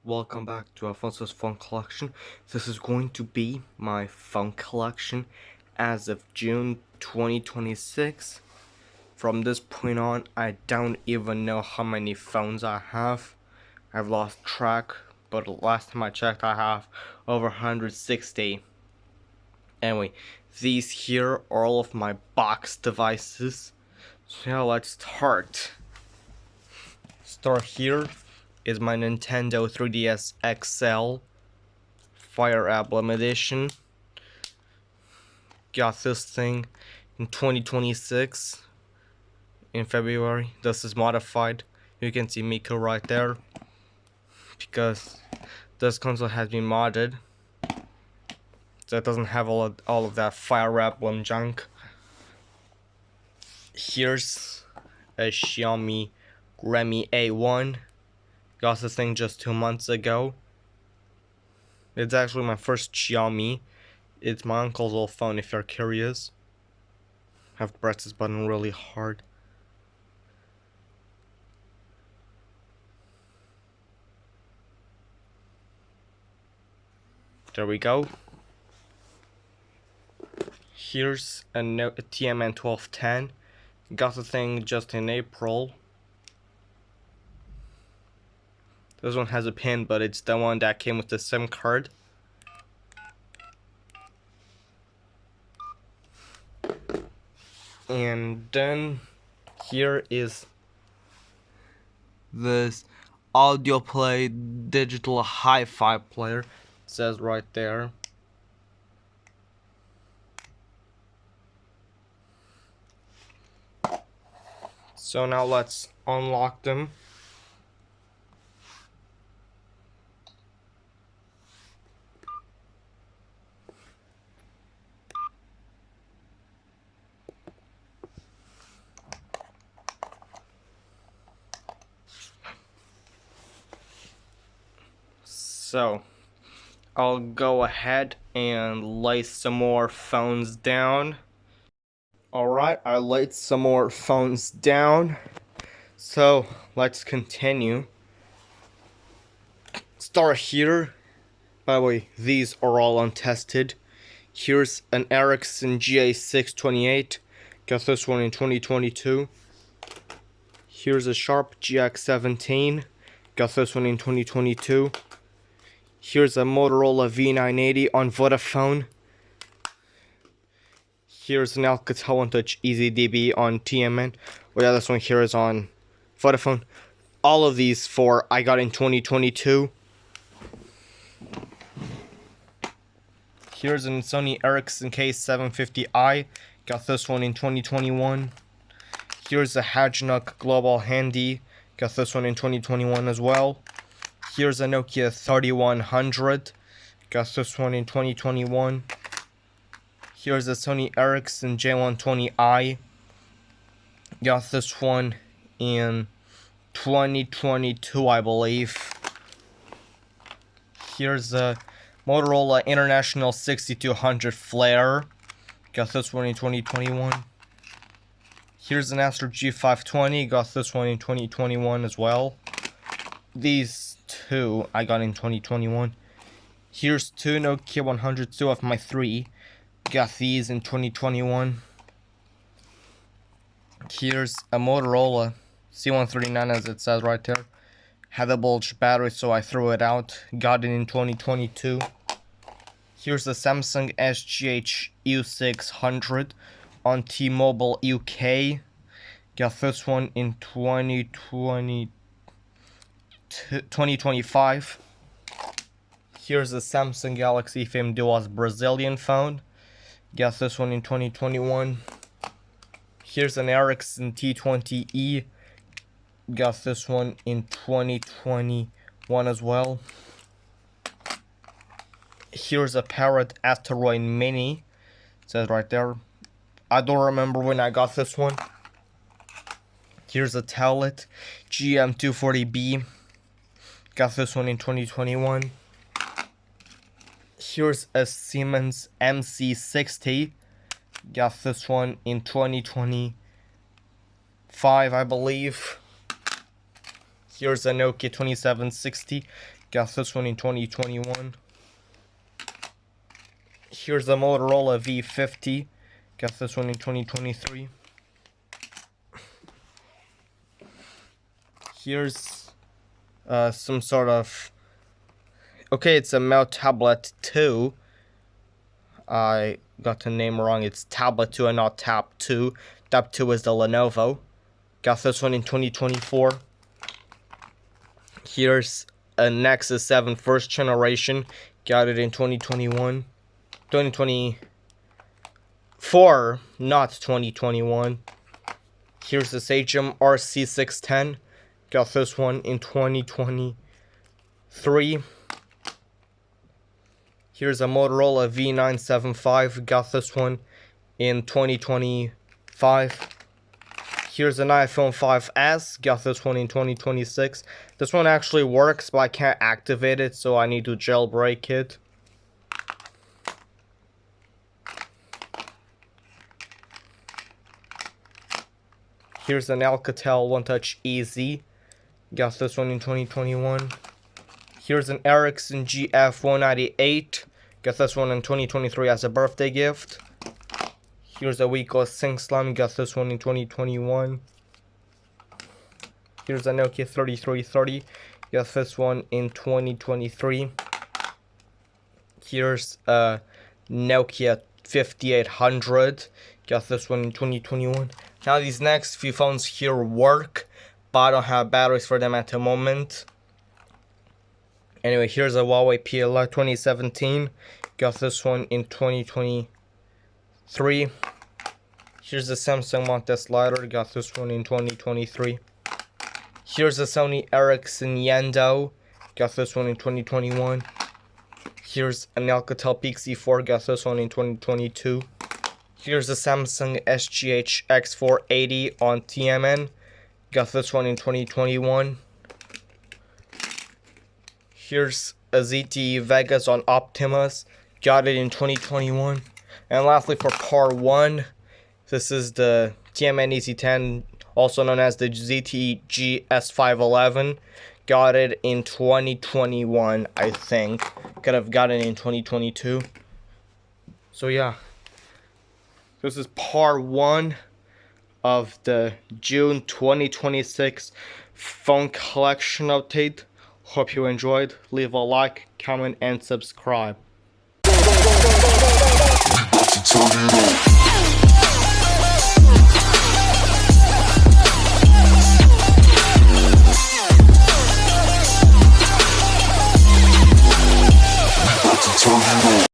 welcome back to Alfonso's phone collection. This is going to be my phone collection as of June 2026. From this point on, I don't even know how many phones I have. I've lost track, but last time I checked I have over 160. Anyway, these here are all of my box devices. So yeah, let's start. Start here is my Nintendo 3DS XL Fire Emblem Edition. Got this thing in 2026 in February. This is modified. You can see Miko right there because this console has been modded, so it doesn't have all of that Fire Emblem junk. Here's a Xiaomi Redmi A1. Got this thing just 2 months ago. It's actually my first Xiaomi. It's my uncle's old phone if you're curious. I have to press this button really hard. There we go. Here's a TMN 1210. Got the thing just in April. This one has a pin, but it's the one that came with the SIM card. And then here is this audio play digital hi-fi player. It says right there. So now let's unlock them. So I'll go ahead and lay some more phones down. Alright, I laid some more phones down. So let's continue. Start here. By the way, these are all untested. Here's an Ericsson GA628. Got this one in 2022. Here's a Sharp GX17. Got this one in 2022. Here's a Motorola V980 on Vodafone. Here's an Alcatel One Touch EasyDB on TMN. Well, yeah, this one here is on Vodafone. All of these four I got in 2022. Here's a Sony Ericsson K750i. Got this one in 2021. Here's a Hajnook Global Handy. Got this one in 2021 as well. Here's a Nokia 3100. Got this one in 2021. Here's a Sony Ericsson J120i. Got this one in 2022, I believe. Here's a Motorola International 6200 Flare. Got this one in 2021. Here's an Astro G520. Got this one in 2021 as well. These two I got in 2021. Here's two Nokia 100, two of my three. Got these in 2021. Here's a Motorola C139, as it says right there. Had a bulged battery, so I threw it out. Got it in 2022. Here's the Samsung SGH U600 on T-Mobile UK. Got this one in 2025. Here's the Samsung Galaxy Fame Duos Brazilian phone. Got this one in 2021. Here's an Ericsson T20E. Got this one in 2021 as well. Here's a Parrot Asteroid Mini. It says right there. I don't remember when I got this one. Here's a tablet GM240B. Got this one in 2021. Here's a Siemens MC60. Got this one in 2025, I believe. Here's a Nokia 2760. Got this one in 2021. Here's the Motorola V50. Got this one in 2023. Here's some sort of... Okay, it's a Mel Tablet 2. I got the name wrong. It's Tablet 2 and not Tab 2. Tab 2 is the Lenovo. Got this one in 2024. Here's a Nexus 7 first generation. Got it in 2021. 2024, not 2021. Here's the Sagem RC610. Got this one in 2023. Here's a Motorola V975. Got this one in 2025. Here's an iPhone 5S. Got this one in 2026. This one actually works, but I can't activate it, so I need to jailbreak it. Here's an Alcatel One Touch EZ. Got this one in 2021. Here's an Ericsson GF198. Got this one in 2023 as a birthday gift. Here's a Wiko SingSlam. Got this one in 2021. Here's a Nokia 3330. Got this one in 2023. Here's a Nokia 5800. Got this one in 2021. Now these next few phones here work, but I don't have batteries for them at the moment. Anyway, here's a Huawei P11 2017. Got this one in 2023. Here's a Samsung Monte Slider. Got this one in 2023. Here's a Sony Ericsson Yendo. Got this one in 2021. Here's an Alcatel Pixie 4. Got this one in 2022. Here's a Samsung SGH X480 on TMN. Got this one in 2021. Here's a ZTE Vegas on Optimus. Got it in 2021. And lastly, for Par 1, this is the TMN EC10, also known as the ZTE GS511. Got it in 2021, I think. Could have gotten it in 2022. So yeah. This is Part 1 of the June 2026 phone collection update. Hope you enjoyed. Leave a like, comment, and subscribe.